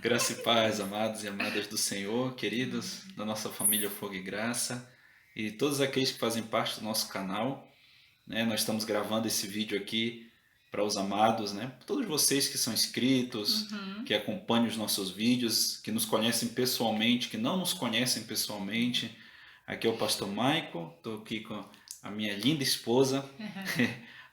Graça e paz, amados e amadas do Senhor, queridos, da nossa família Fogo e Graça e todos aqueles que fazem parte do nosso canal, né? Nós estamos gravando esse vídeo aqui para os amados, né? Todos vocês que são inscritos, Uhum. que acompanham os nossos vídeos, que nos conhecem pessoalmente, que não nos conhecem pessoalmente. Aqui é o pastor Michael, estou aqui com a minha linda esposa,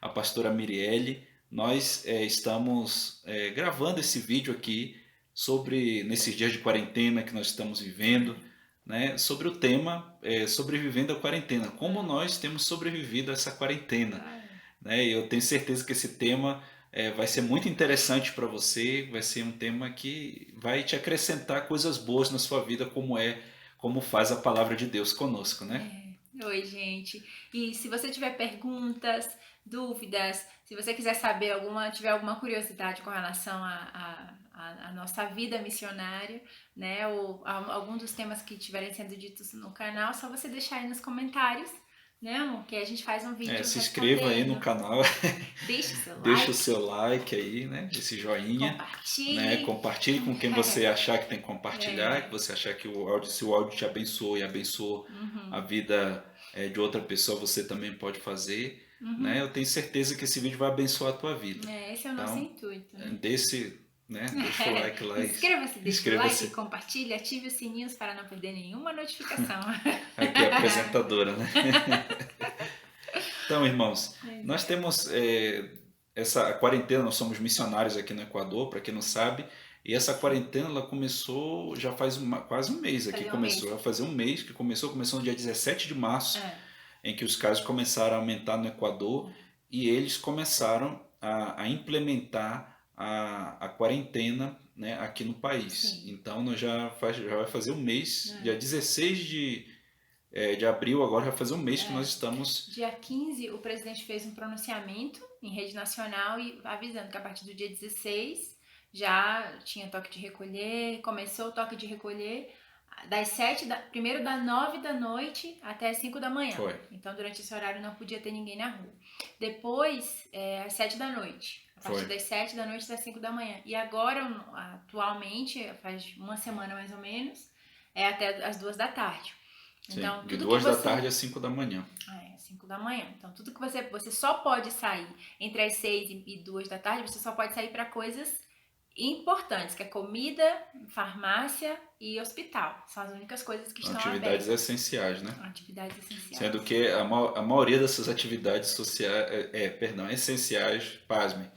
a pastora Mirielle. Nós estamos gravando esse vídeo aqui sobre, nesses dias de quarentena que nós estamos vivendo, né, sobre o tema sobrevivendo à quarentena, como nós temos sobrevivido a essa quarentena, Ai, né? E eu tenho certeza que esse tema vai ser muito interessante para você, vai ser um tema que vai te acrescentar coisas boas na sua vida, como faz a palavra de Deus conosco, né? oi, gente. E se você tiver perguntas, dúvidas, se você quiser saber tiver alguma curiosidade com relação à nossa vida missionária, né, ou algum dos temas que estiverem sendo ditos no canal, só você deixar aí nos comentários, né, amor? Que a gente faz um vídeo Se inscreva aí no respondendo. canal, Deixe o seu deixa o like, seu like aí, né? Esse joinha, né? compartilhe. Compartilhe com quem você achar que tem que compartilhar, que você achar que se o áudio te abençoou e abençoou a Uhum, vida de outra pessoa, você também pode fazer, né? uhum. Eu tenho certeza que esse vídeo vai abençoar a tua vida. Esse é o nosso Então, intuito. deixa o like lá e Inscreva-se, deixe o like, inscreva-se. compartilhe, ative os sininhos para não perder nenhuma notificação. Aqui é a apresentadora, né? Então, irmãos, Pois nós é. temos essa quarentena, nós somos missionários aqui no Equador, para quem não sabe, e essa Sim. quarentena ela começou já faz quase um mês aqui, Fazer um mês. começou a fazer um mês que começou no dia 17 de março, É. em que os casos começaram a aumentar no Equador e eles começaram a implementar a quarentena, né, aqui no país. Sim. Então nós já vai fazer um mês, dia É. 16 de abril, agora já vai fazer um mês que nós É. estamos. Dia 15, o presidente fez um pronunciamento em rede nacional e avisando que a partir do dia 16 já tinha toque de recolher, começou o toque de recolher primeiro das 9 da noite até as 5 da manhã. Foi. Então, durante esse horário não podia ter ninguém na rua. Depois, às 7 da noite. A partir Foi. das 7 da noite até as 5 da manhã. E agora, atualmente, faz uma semana mais ou menos, é até as 2 da tarde. Sim, Então, de tudo que 2 da você. tarde às 5 da manhã. 5 da manhã. Então, tudo que você só pode sair entre as 6 e 2 da tarde, você só pode sair para coisas importantes, que é comida, farmácia e hospital. São as únicas coisas que estão Atividades abertas. essenciais, né? Atividades essenciais. Sendo que a maioria dessas atividades sociais, essenciais, pasmem,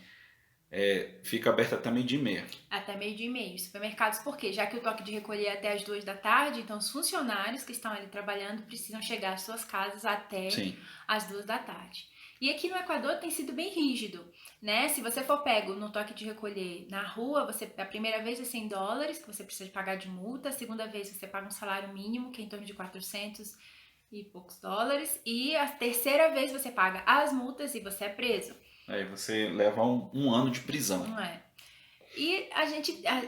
fica aberta até meio-dia e meia. Até meio-dia e meio. Supermercados, por quê? Já que o toque de recolher é até as 2 da tarde, então os funcionários que estão ali trabalhando precisam chegar às suas casas até Sim, as 2 da tarde. E aqui no Equador tem sido bem rígido, né? Se você for pego no toque de recolher na rua, a primeira vez é US$ 100 que você precisa de pagar de multa, a segunda vez você paga um salário mínimo, que é em torno de 400 e poucos dólares, e a terceira vez você paga as multas e você é preso. aí você leva um ano de prisão. Não é? E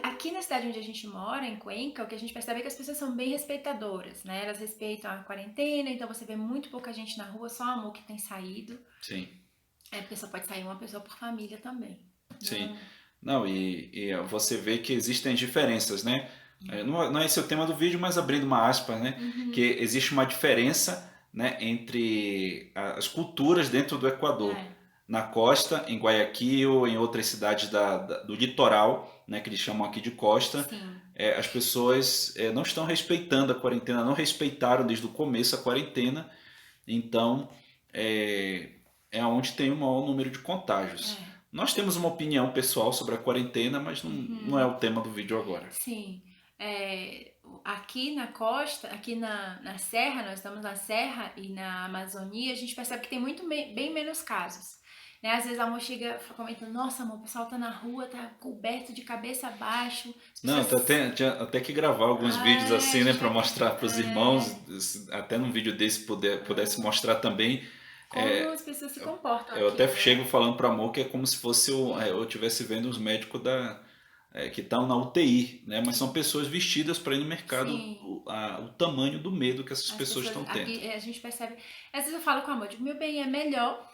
aqui na cidade onde a gente mora, em Cuenca, o que a gente percebe é que as pessoas são bem respeitadoras, né? Elas respeitam a quarentena, então você vê muito pouca gente na rua, só a amor que tem saído. Sim, A pessoa pode sair uma pessoa por família também. sim. Não, e você vê que existem diferenças, né? Não é esse o tema do vídeo, mas abrindo uma aspa, né? Que Uhum. existe uma diferença, né, entre as culturas dentro do Equador. É, Na costa, em Guayaquil, em outras cidades do litoral, né, que eles chamam aqui de costa, sim. as pessoas não estão respeitando a quarentena, não respeitaram desde o começo a quarentena, então é onde tem o maior número de contágios. É. Nós temos uma opinião pessoal sobre a quarentena, mas não é Uhum. o tema do vídeo agora. Sim. Aqui na costa, aqui na Serra, nós estamos na Serra e na Amazônia, a gente percebe que tem bem menos casos. Né? Às vezes a amor chega comentando, nossa amor, o pessoal tá na rua, tá coberto de cabeça abaixo, as Não, pessoas. tinha até que gravar alguns vídeos A assim, né, gente para vai ter. mostrar para os irmãos, até num vídeo desse pudesse mostrar também. Como as pessoas se comportam Eu aqui, até né? chego falando para amor que é como se fosse eu estivesse vendo os médicos que estão na UTI, né? Mas são pessoas vestidas para ir no mercado, Sim. o tamanho do medo que essas As pessoas pessoas estão tendo. aqui, a gente percebe. Às vezes eu falo com a amor, digo, meu bem, é melhor.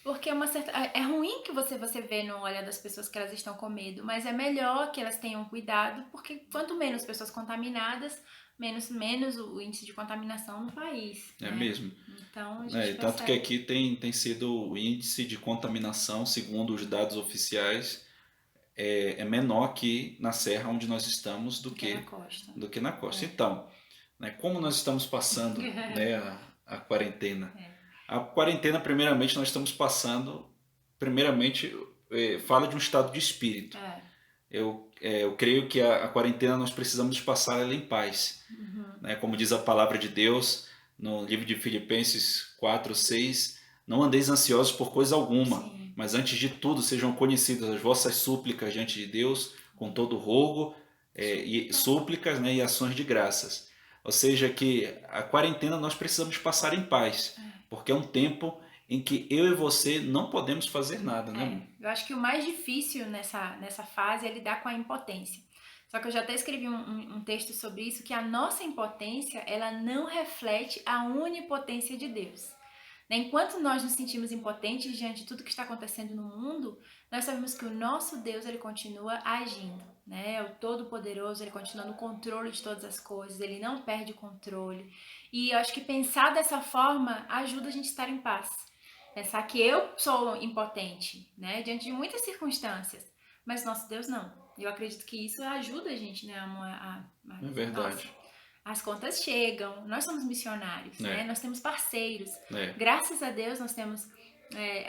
Porque é ruim que você vê no olhar das pessoas que elas estão com medo, mas é melhor que elas tenham cuidado, porque quanto menos pessoas contaminadas, menos o índice de contaminação no país, É né? mesmo. Então a gente Tanto que percebe. aqui tem sido o índice de contaminação, segundo os dados oficiais, é menor aqui na serra onde nós estamos Que é na costa. do que na costa. É. Então, né, como nós estamos passando, né, a quarentena? É. A quarentena, primeiramente, nós estamos passando, primeiramente, fala de um estado de espírito. É. Eu creio que a quarentena nós precisamos passar ela em paz. Né? Como diz a palavra de Deus no livro de Filipenses 4:6, não andeis ansiosos por coisa alguma, Sim. mas antes de tudo sejam conhecidas as vossas súplicas diante de Deus, com todo rogo, e súplicas, né, e ações de graças. Ou seja, que a quarentena nós precisamos passar em paz, porque é um tempo em que eu e você não podemos fazer nada, né, amor? Eu acho que o mais difícil nessa fase é lidar com a impotência. Só que eu já até escrevi um texto sobre isso, que a nossa impotência, ela não reflete a onipotência de Deus. Enquanto nós nos sentimos impotentes diante de tudo que está acontecendo no mundo, nós sabemos que o nosso Deus, ele continua agindo, né? O Todo-Poderoso, ele continua no controle de todas as coisas, ele não perde o controle. E eu acho que pensar dessa forma ajuda a gente a estar em paz. Pensar que eu sou impotente, né? Diante de muitas circunstâncias, mas nosso Deus não. Eu acredito que isso ajuda a gente, né, É verdade. Nossa, as contas chegam, nós somos missionários, né? Nós temos parceiros. Graças a Deus nós temos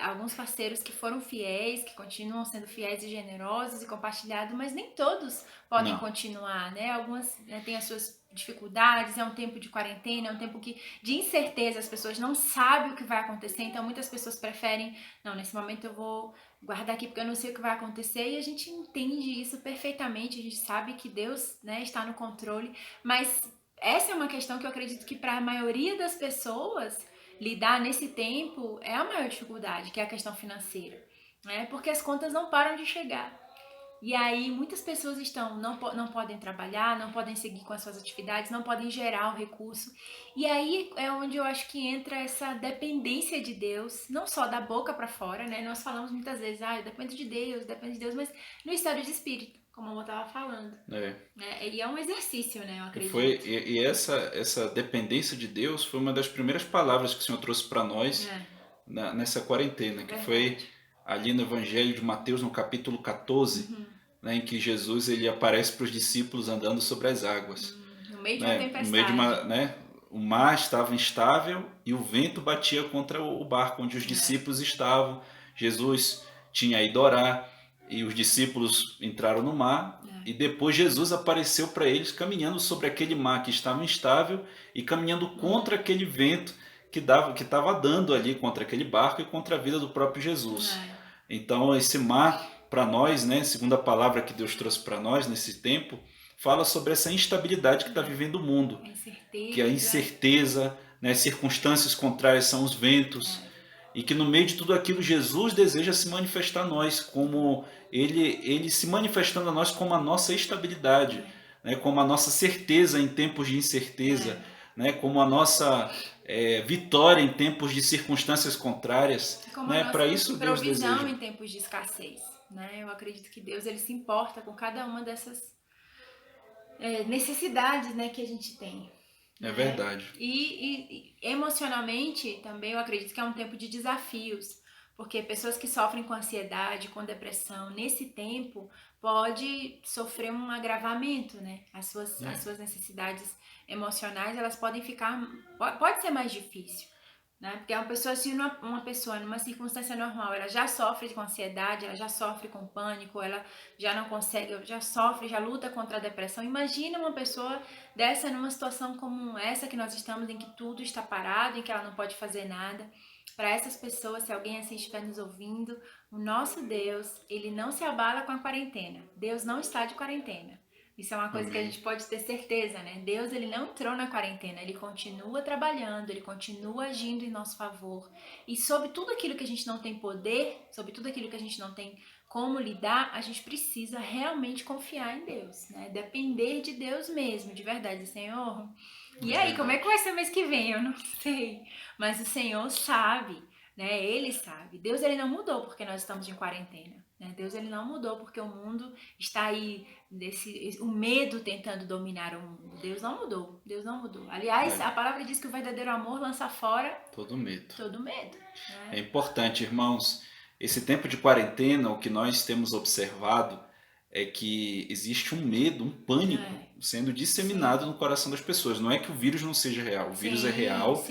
alguns parceiros que foram fiéis, que continuam sendo fiéis e generosos e compartilhados, mas nem todos podem continuar, né? Algumas têm as suas dificuldades, é um tempo de quarentena, é um tempo de incerteza, as pessoas não sabem o que vai acontecer, então muitas pessoas preferem, não, nesse momento eu vou guardar aqui porque eu não sei o que vai acontecer, e a gente entende isso perfeitamente, a gente sabe que Deus, né, está no controle, mas essa é uma questão que eu acredito que para a maioria das pessoas lidar nesse tempo é a maior dificuldade, que é a questão financeira, né? Porque as contas não param de chegar. E aí muitas pessoas não podem trabalhar, não podem seguir com as suas atividades, não podem gerar o recurso. E aí é onde eu acho que entra essa dependência de Deus, não só da boca para fora, né? Nós falamos muitas vezes, eu dependo de Deus, mas no estado de espírito, como eu estava falando. E é um exercício, né? Eu acredito. E essa dependência de Deus foi uma das primeiras palavras que o Senhor trouxe para nós nessa quarentena, que foi ali no Evangelho de Mateus, no capítulo 14, né, em que Jesus ele aparece para os discípulos andando sobre as águas. No meio de uma tempestade. No meio de o mar estava instável e o vento batia contra o barco onde os discípulos estavam. Jesus tinha ido orar e os discípulos entraram no mar. E depois Jesus apareceu para eles caminhando sobre aquele mar que estava instável e caminhando contra aquele vento que estava dando ali contra aquele barco e contra a vida do próprio Jesus. Então esse mar para nós, né, segundo a palavra que Deus trouxe para nós nesse tempo, fala sobre essa instabilidade que está vivendo o mundo, que a incerteza, né, circunstâncias contrárias são os ventos, e que no meio de tudo aquilo Jesus deseja se manifestar a nós, como ele se manifestando a nós como a nossa estabilidade, né, como a nossa certeza em tempos de incerteza, né, como a nossa vitória em tempos de circunstâncias contrárias, né, para isso Deus deseja. Provisão em tempos de escassez, né? Eu acredito que Deus ele se importa com cada uma dessas necessidades, né, que a gente tem. É verdade. E emocionalmente também eu acredito que é um tempo de desafios, porque pessoas que sofrem com ansiedade, com depressão, nesse tempo pode sofrer um agravamento, né? As suas necessidades emocionais, elas podem pode ser mais difícil, né? Porque uma pessoa numa circunstância normal, ela já sofre com ansiedade, ela já sofre com pânico, ela já não consegue, já luta contra a depressão. Imagina uma pessoa dessa numa situação como essa que nós estamos, em que tudo está parado, em que ela não pode fazer nada. Para essas pessoas, se alguém assim estiver nos ouvindo, o nosso Deus, ele não se abala com a quarentena. Deus não está de quarentena. Isso é uma coisa que a gente pode ter certeza, né? Deus, ele não entrou na quarentena, ele continua trabalhando, ele continua agindo em nosso favor. E sobre tudo aquilo que a gente não tem poder, sobre tudo aquilo que a gente não tem como lidar, a gente precisa realmente confiar em Deus, né? Depender de Deus mesmo, de verdade, Senhor. E aí, como é que vai ser mês que vem? Eu não sei. Mas o Senhor sabe. né? Ele sabe. Deus, ele não mudou porque nós estamos em quarentena, né? Deus, ele não mudou porque o mundo está aí, o medo tentando dominar o mundo. Deus não mudou. Deus não mudou. Aliás, a palavra diz que o verdadeiro amor lança fora todo medo. Todo medo, né? É importante, irmãos, esse tempo de quarentena, o que nós temos observado é que existe um medo, um pânico sendo disseminado no coração das pessoas. Não é que o vírus não seja real, o vírus é real.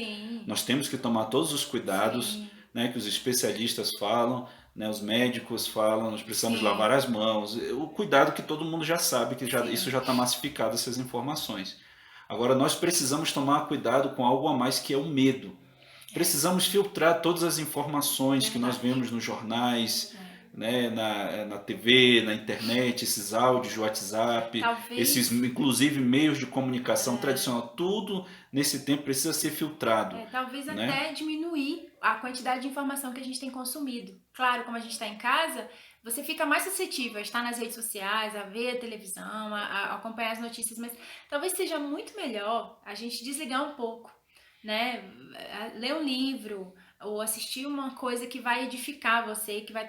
Nós temos que tomar todos os cuidados, né, que os especialistas falam, né, os médicos falam, nós precisamos lavar as mãos. O cuidado que todo mundo já sabe, que isso já está massificado, essas informações. Agora, nós precisamos tomar cuidado com algo a mais, que é o medo. Precisamos filtrar todas as informações que nós vemos nos jornais, né, na TV, na internet, esses áudios de WhatsApp, esses inclusive meios de comunicação tradicional, tudo nesse tempo precisa ser filtrado. Talvez até diminuir a quantidade de informação que a gente tem consumido. Claro, como a gente está em casa, você fica mais suscetível a estar nas redes sociais, a ver a televisão, a acompanhar as notícias, mas talvez seja muito melhor a gente desligar um pouco, né? Ler um livro ou assistir uma coisa que vai edificar você, que vai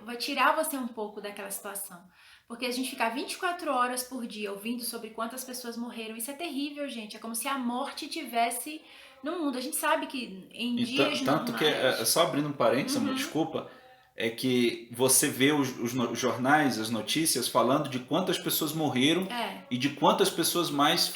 vai tirar você um pouco daquela situação. Porque a gente ficar 24 horas por dia ouvindo sobre quantas pessoas morreram, isso é terrível, gente. É como se a morte tivesse no mundo. A gente sabe que em dias tanto normais... que, só abrindo um parênteses, amor, desculpa, é que você vê os jornais, as notícias falando de quantas pessoas morreram e de quantas pessoas mais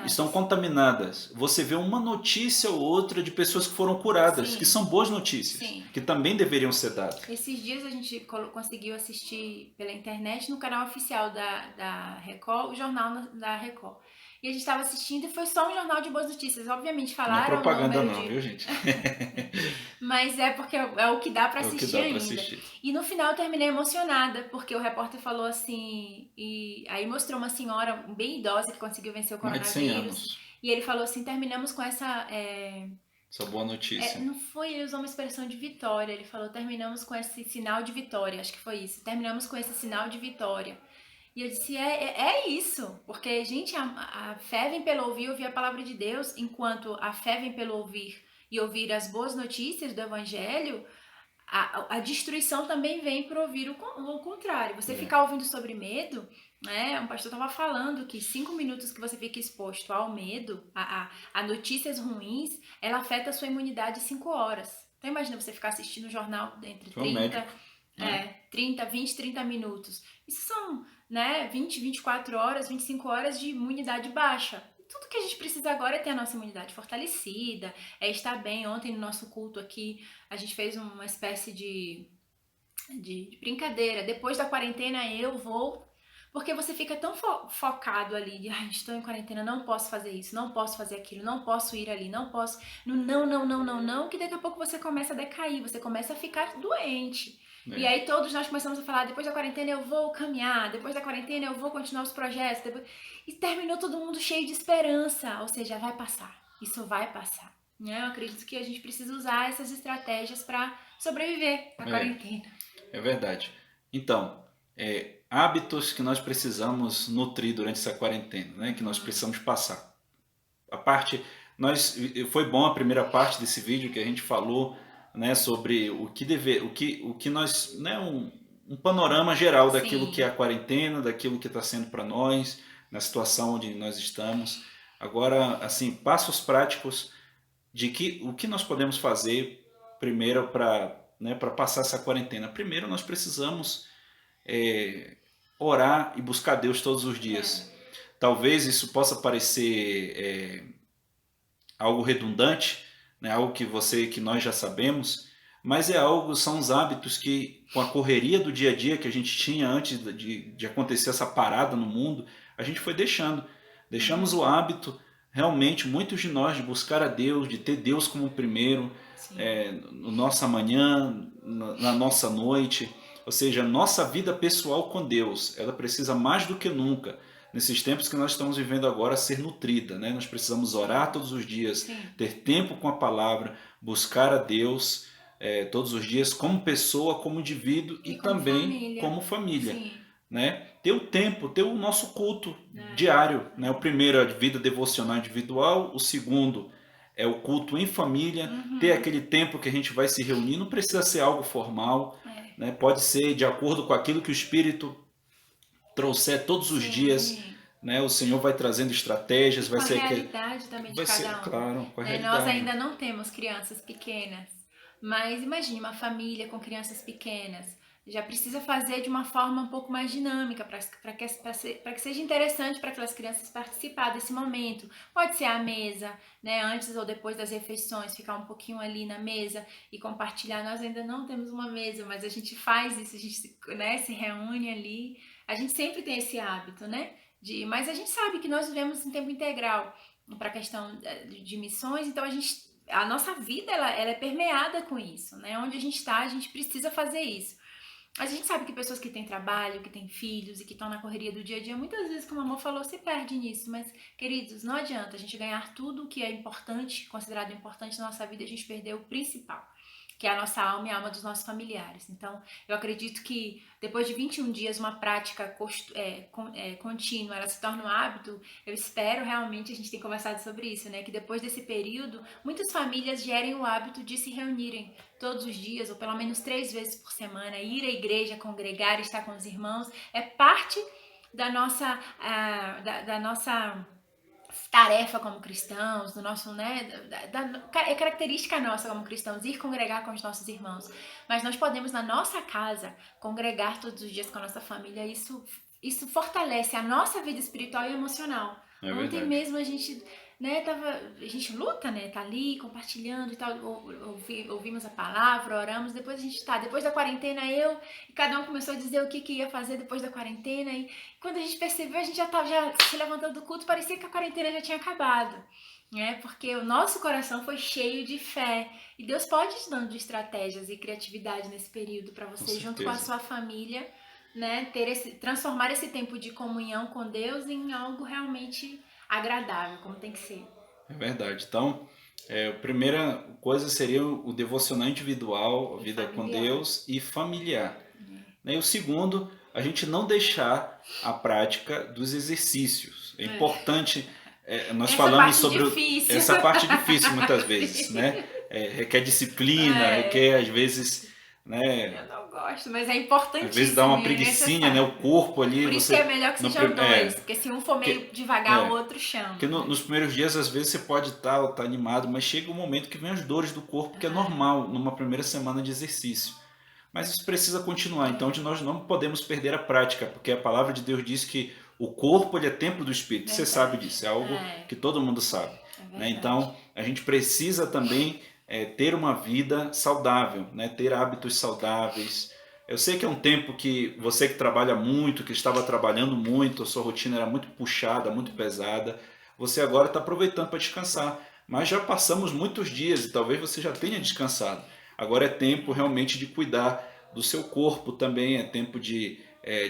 estão contaminadas. Você vê uma notícia ou outra de pessoas que foram curadas, que são boas notícias, que também deveriam ser dadas. Esses dias a gente conseguiu assistir pela internet no canal oficial da Record, o jornal da Record. E a gente estava assistindo e foi só um jornal de boas notícias. Obviamente falaram... Não é propaganda não, viu, gente? Mas é porque é o que dá para assistir ainda. E no final eu terminei emocionada, porque o repórter falou assim... E aí mostrou uma senhora bem idosa que conseguiu vencer o coronavírus. Mais de 100 anos. E ele falou assim, terminamos com essa boa notícia. Não foi, ele usou uma expressão de vitória. Ele falou, terminamos com esse sinal de vitória. Acho que foi isso. Terminamos com esse sinal de vitória. E eu disse, é isso, porque, gente, a fé vem pelo ouvir a palavra de Deus, enquanto a fé vem pelo ouvir e ouvir as boas notícias do Evangelho, a destruição também vem por ouvir o contrário. Você ficar ouvindo sobre medo, né? Um pastor estava falando que 5 minutos que você fica exposto ao medo, a notícias ruins, ela afeta a sua imunidade 5 horas. Então imagina você ficar assistindo o jornal entre 30 minutos. Isso são... 20, 24 horas, 25 horas de imunidade baixa. Tudo que a gente precisa agora é ter a nossa imunidade fortalecida, é estar bem. Ontem no nosso culto aqui, a gente fez uma espécie de brincadeira. Depois da quarentena eu vou... Porque você fica tão focado ali, de estou em quarentena, não posso fazer isso, não posso fazer aquilo, não posso ir ali, não posso... Não, que daqui a pouco você começa a decair, você começa a ficar doente. E aí todos nós começamos a falar, depois da quarentena eu vou caminhar, depois da quarentena eu vou continuar os projetos. E terminou todo mundo cheio de esperança, ou seja, vai passar, isso vai passar. Eu acredito que a gente precisa usar essas estratégias para sobreviver à quarentena. É verdade. Então, hábitos que nós precisamos nutrir durante essa quarentena, né? Que nós precisamos passar. Foi bom a primeira parte desse vídeo que a gente falou, né, sobre o que nós, né, um panorama geral daquilo que é a quarentena, daquilo que está sendo para nós, na situação onde nós estamos. Agora, assim, passos práticos de o que nós podemos fazer primeiro para passar essa quarentena. Primeiro, nós precisamos orar e buscar Deus todos os dias. Talvez isso possa parecer algo redundante, né, algo que nós já sabemos, mas são os hábitos que, com a correria do dia a dia que a gente tinha antes de acontecer essa parada no mundo, a gente foi deixando. Deixamos o hábito, realmente, muitos de nós, de buscar a Deus, de ter Deus como primeiro, na nossa manhã, na nossa noite. Ou seja, a nossa vida pessoal com Deus, ela precisa mais do que nunca, nesses tempos que nós estamos vivendo agora, ser nutrida, né? Nós precisamos orar todos os dias, ter tempo com a palavra, buscar a Deus todos os dias, como pessoa, como indivíduo e também como família. Né? Ter o tempo, ter o nosso culto diário. Né? O primeiro é a vida devocional individual, o segundo é o culto em família, ter Uhum. aquele tempo que a gente vai se reunir, não precisa ser algo formal, É. né? Pode ser de acordo com aquilo que o Espírito trouxer todos os dias, Sim. né? O Senhor vai trazendo estratégias, E vai com a ser aquele, realidade também de vai ser, cada um, claro, com a né? Nós realidade. ainda não temos crianças pequenas, mas imagine uma família com crianças pequenas. Já precisa fazer de uma forma um pouco mais dinâmica para que seja interessante para aquelas crianças participar desse momento. Pode ser à mesa, né? Antes ou depois das refeições, ficar um pouquinho ali na mesa e compartilhar. Nós ainda não temos uma mesa, mas a gente faz isso, a gente, né, se reúne ali. A gente sempre tem esse hábito, né? Mas a gente sabe que nós vivemos em tempo integral para a questão de missões, então a nossa vida ela é permeada com isso, né? Onde a gente está, a gente precisa fazer isso. A gente sabe que pessoas que têm trabalho, que têm filhos e que estão na correria do dia a dia, muitas vezes, como a amor falou, se perde nisso. Mas, queridos, não adianta a gente ganhar tudo o que é importante, considerado importante na nossa vida, a gente perder o principal, que é a nossa alma e a alma dos nossos familiares. Então, eu acredito que depois de 21 dias, uma prática contínua, ela se torna um hábito. Eu espero realmente, a gente tem conversado sobre isso, né? Que depois desse período, muitas famílias gerem o hábito de se reunirem todos os dias, ou pelo menos 3 vezes por semana, ir à igreja, congregar, estar com os irmãos. É parte da nossa, da nossa tarefa como cristãos, do nosso, né, é característica nossa como cristãos ir congregar com os nossos irmãos, mas nós podemos na nossa casa congregar todos os dias com a nossa família. Isso fortalece a nossa vida espiritual e emocional. É Ontem verdade. mesmo a gente, né, a gente luta, né, tá ali compartilhando e tal, ouvimos a palavra, oramos, depois da quarentena e cada um começou a dizer o que ia fazer depois da quarentena, e quando a gente percebeu, a gente já se levantando do culto, parecia que a quarentena já tinha acabado, né? Porque o nosso coração foi cheio de fé. E Deus pode te dando de estratégias e criatividade nesse período para Com você, junto com a certeza. sua família, né, transformar esse tempo de comunhão com Deus em algo realmente agradável, como tem que ser. É verdade. Então, a primeira coisa seria o devocional individual, a E vida com familiar. Deus e familiar. Né? Né? E o segundo, a gente não deixar a prática dos exercícios. É importante, nós Essa falamos parte sobre difícil. essa parte difícil muitas vezes, Sim. né? Requer disciplina, É, requer às vezes, né? eu não gosto, mas é Às vezes dá importantíssimo uma e é preguicinha, né? O necessário. corpo ali, Por isso que é você melhor que não, sejam dois, porque se um for meio que, devagar, o é, outro chama, porque né? nos primeiros dias, às vezes, você pode estar animado, mas chega um momento que vem as dores do corpo, que é É, normal numa primeira semana de exercício. Mas isso precisa continuar, então é, nós não podemos perder a prática, porque a palavra de Deus diz que o corpo ele é templo do Espírito. Você sabe verdade. disso, é algo que todo mundo sabe. É Né? verdade. Então, a gente precisa também ter uma vida saudável, né? Ter hábitos saudáveis. Eu sei que é um tempo que você que trabalha muito, que estava trabalhando muito, a sua rotina era muito puxada, muito pesada, você agora está aproveitando para descansar. Mas já passamos muitos dias e talvez você já tenha descansado. Agora é tempo realmente de cuidar do seu corpo também, é tempo de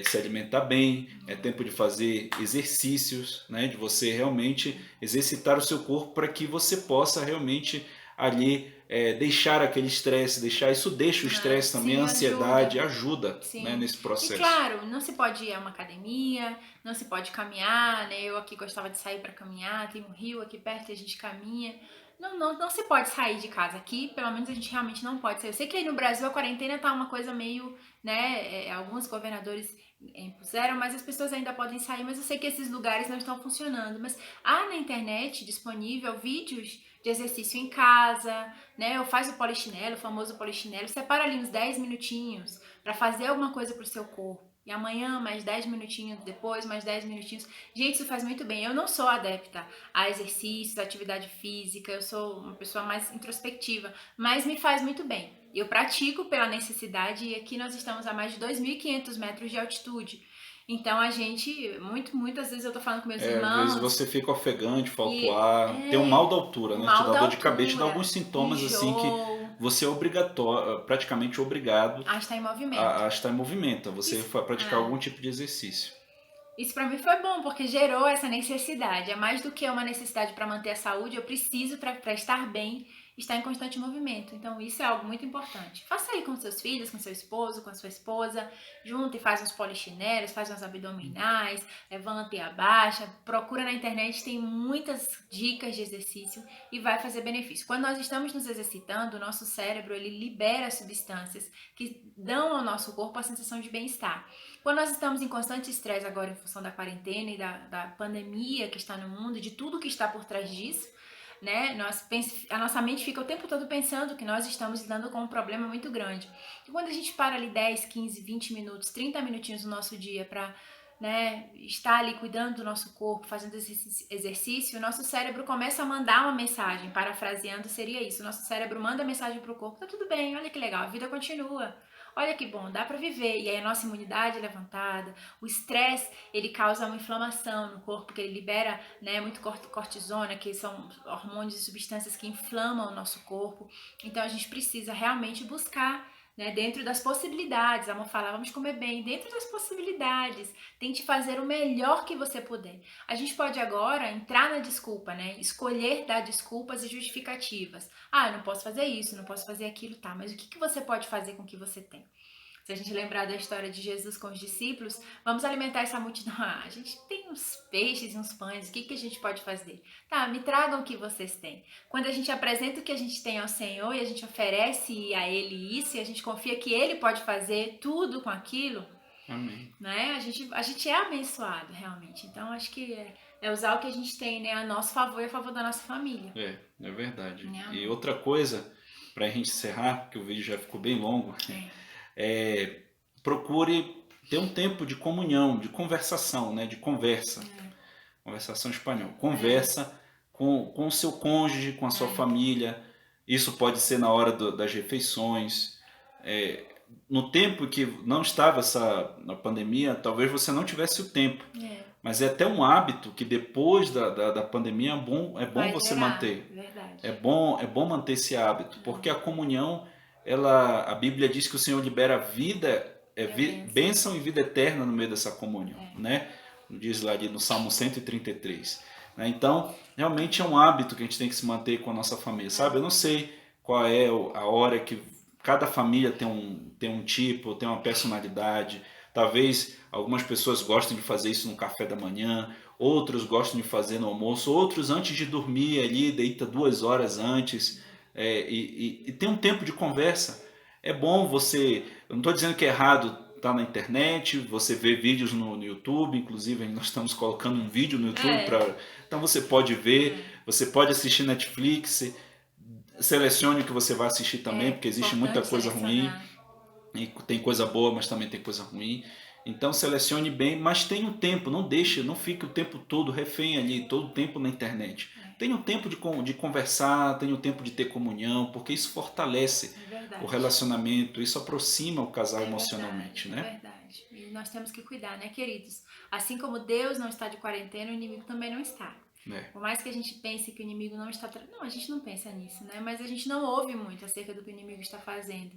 se alimentar bem, é tempo de fazer exercícios, né, de você realmente exercitar o seu corpo para que você possa realmente ali deixar aquele estresse, isso deixa o estresse também, a Sim, ansiedade, ajuda. ajuda, né, Sim. nesse E processo. claro, não se pode ir a uma academia, não se pode caminhar, né? Eu aqui gostava de sair para caminhar, tem um rio aqui perto e a gente caminha. Não se pode sair de casa. Aqui, pelo menos, a gente realmente não pode sair. Eu sei que aí no Brasil a quarentena tá uma coisa meio, né? Alguns governadores impuseram, mas as pessoas ainda podem sair. Mas eu sei que esses lugares não estão funcionando. Mas há na internet disponível vídeos de exercício em casa, né? Ou faz o polichinelo, o famoso polichinelo. Separa ali uns 10 minutinhos para fazer alguma coisa pro seu corpo. E amanhã, mais 10 minutinhos, depois, mais 10 minutinhos. Gente, isso faz muito bem. Eu não sou adepta a exercícios, a atividade física, eu sou uma pessoa mais introspectiva, mas me faz muito bem. Eu pratico pela necessidade e aqui nós estamos a mais de 2.500 metros de altitude. Então a gente, muitas vezes eu tô falando com meus Às vezes irmãos você fica ofegante, falta o e ar, tem o mal da altura, o né? Te mal dá da dor de cabeça, te dá altura, alguns sintomas assim que enjoo, você é obrigatório, praticamente obrigado a estar em movimento. a estar em movimento, a você Isso, praticar algum tipo de exercício. Isso para mim foi bom, porque gerou essa necessidade. É mais do que uma necessidade para manter a saúde, eu preciso para estar bem está em constante movimento. Então, isso é algo muito importante. Faça aí com seus filhos, com seu esposo, com a sua esposa, junta e faz uns polichinelos, faz uns abdominais, levanta e abaixa, procura na internet, tem muitas dicas de exercício e vai fazer benefício. Quando nós estamos nos exercitando, o nosso cérebro, ele libera substâncias que dão ao nosso corpo a sensação de bem-estar. Quando nós estamos em constante estresse agora em função da quarentena e da pandemia que está no mundo, de tudo que está por trás disso, né? A nossa mente fica o tempo todo pensando que nós estamos lidando com um problema muito grande. E quando a gente para ali 10, 15, 20 minutos, 30 minutinhos do nosso dia para, né, estar ali cuidando do nosso corpo, fazendo esse exercício, o nosso cérebro começa a mandar uma mensagem, parafraseando seria isso, o nosso cérebro manda mensagem para o corpo, tá tudo bem, olha que legal, a vida continua. Olha que bom, dá para viver. E aí a nossa imunidade é levantada. O estresse, ele causa uma inflamação no corpo, porque ele libera, né, muito cortisona, que são hormônios e substâncias que inflamam o nosso corpo. Então a gente precisa realmente buscar, né, dentro das possibilidades. A Amor fala, vamos comer bem. Dentro das possibilidades. Tente fazer o melhor que você puder. A gente pode agora entrar na desculpa, né? Escolher dar desculpas e justificativas. Ah, eu não posso fazer isso, não posso fazer aquilo, tá. Mas o que você pode fazer com o que você tem? Se a gente lembrar da história de Jesus com os discípulos, vamos alimentar essa multidão. Ah, a gente tem uns peixes e uns pães, o que a gente pode fazer? Tá, me tragam o que vocês têm. Quando a gente apresenta o que a gente tem ao Senhor e a gente oferece a Ele isso, e a gente confia que Ele pode fazer tudo com aquilo, Amém. Né? A gente é abençoado, realmente. Então, acho que é usar o que a gente tem, né, a nosso favor e a favor da nossa família. É verdade. Né? E outra coisa, para a gente encerrar, porque o vídeo já ficou bem longo, procure ter um tempo de comunhão, de conversação, né? De conversa. Conversação em espanhol. Conversa com o seu cônjuge, com a sua família. Isso pode ser na hora das refeições. No tempo que não estava na pandemia, talvez você não tivesse o tempo. Mas é até um hábito que depois da pandemia é bom você manter. Verdade. É bom manter esse hábito, porque a comunhão, a Bíblia diz que o Senhor libera vida, bênção e vida eterna no meio dessa comunhão, né? Diz lá no Salmo 133. Né? Então, realmente é um hábito que a gente tem que se manter com a nossa família, sabe? Eu não sei qual é a hora que cada família tem um tipo, tem uma personalidade. Talvez algumas pessoas gostem de fazer isso no café da manhã, outros gostam de fazer no almoço, outros antes de dormir ali, deita 2 horas antes, e tem um tempo de conversa. É bom eu não estou dizendo que é errado estar na internet, você vê vídeos no YouTube, inclusive nós estamos colocando um vídeo no YouTube, então você pode ver, você pode assistir Netflix, selecione o que você vai assistir também, porque existe muita coisa ruim, e tem coisa boa, mas também tem coisa ruim. Então selecione bem, mas tenha um tempo, não fique o tempo todo refém ali, todo o tempo na internet. Tenha um tempo de conversar, tenha um tempo de ter comunhão, porque isso fortalece o relacionamento, isso aproxima o casal emocionalmente, né? É verdade. E nós temos que cuidar, né, queridos? Assim como Deus não está de quarentena, o inimigo também não está. Por mais que a gente pense que o inimigo não está... Não, a gente não pensa nisso, né? Mas a gente não ouve muito acerca do que o inimigo está fazendo.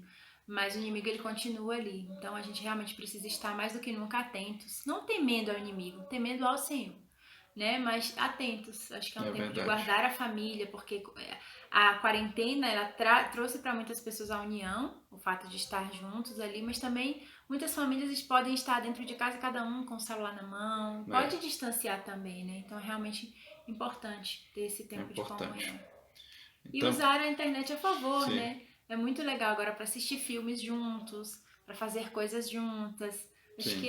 Mas o inimigo, ele continua ali. Então a gente realmente precisa estar mais do que nunca atentos. Não temendo ao inimigo, temendo ao Senhor. Né? Mas atentos. Acho que é um tempo de guardar a família, porque a quarentena, ela trouxe para muitas pessoas a união, o fato de estar juntos ali, mas também muitas famílias podem estar dentro de casa, cada um com o celular na mão. Pode distanciar também, né? Então é realmente importante ter esse tempo de comunhão. E usar a internet a favor, né? É muito legal agora para assistir filmes juntos, para fazer coisas juntas. Acho que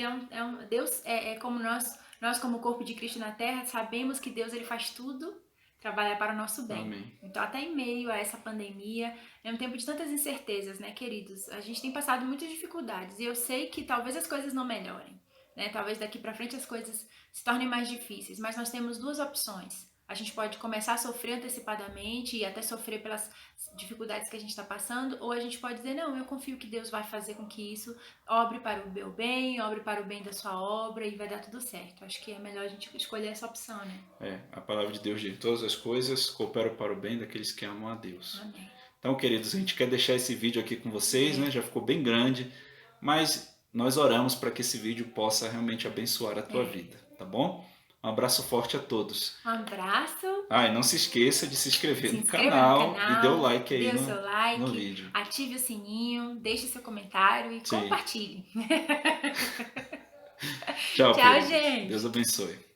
Deus é como nós como corpo de Cristo na Terra, sabemos que Deus, ele faz tudo trabalhar para o nosso bem. Amém. Então, até em meio a essa pandemia, é um tempo de tantas incertezas, né, queridos? A gente tem passado muitas dificuldades e eu sei que talvez as coisas não melhorem, né? Talvez daqui para frente as coisas se tornem mais difíceis, mas nós temos 2 opções. A gente pode começar a sofrer antecipadamente e até sofrer pelas dificuldades que a gente está passando, ou a gente pode dizer, não, eu confio que Deus vai fazer com que isso obre para o meu bem, obre para o bem da sua obra e vai dar tudo certo. Acho que é melhor a gente escolher essa opção, né? A palavra de Deus diz, todas as coisas cooperam para o bem daqueles que amam a Deus. Amém. Então, queridos, a gente quer deixar esse vídeo aqui com vocês, né? Já ficou bem grande, mas nós oramos para que esse vídeo possa realmente abençoar a tua vida, tá bom? Um abraço forte a todos. Um abraço. Ah, e não se esqueça de se inscrever Se no inscreva canal no canal, e dê o like dê aí o seu no like, vídeo. ative o sininho, deixe seu comentário e Sim. compartilhe. Tchau, Tchau, queridos. gente. Deus abençoe.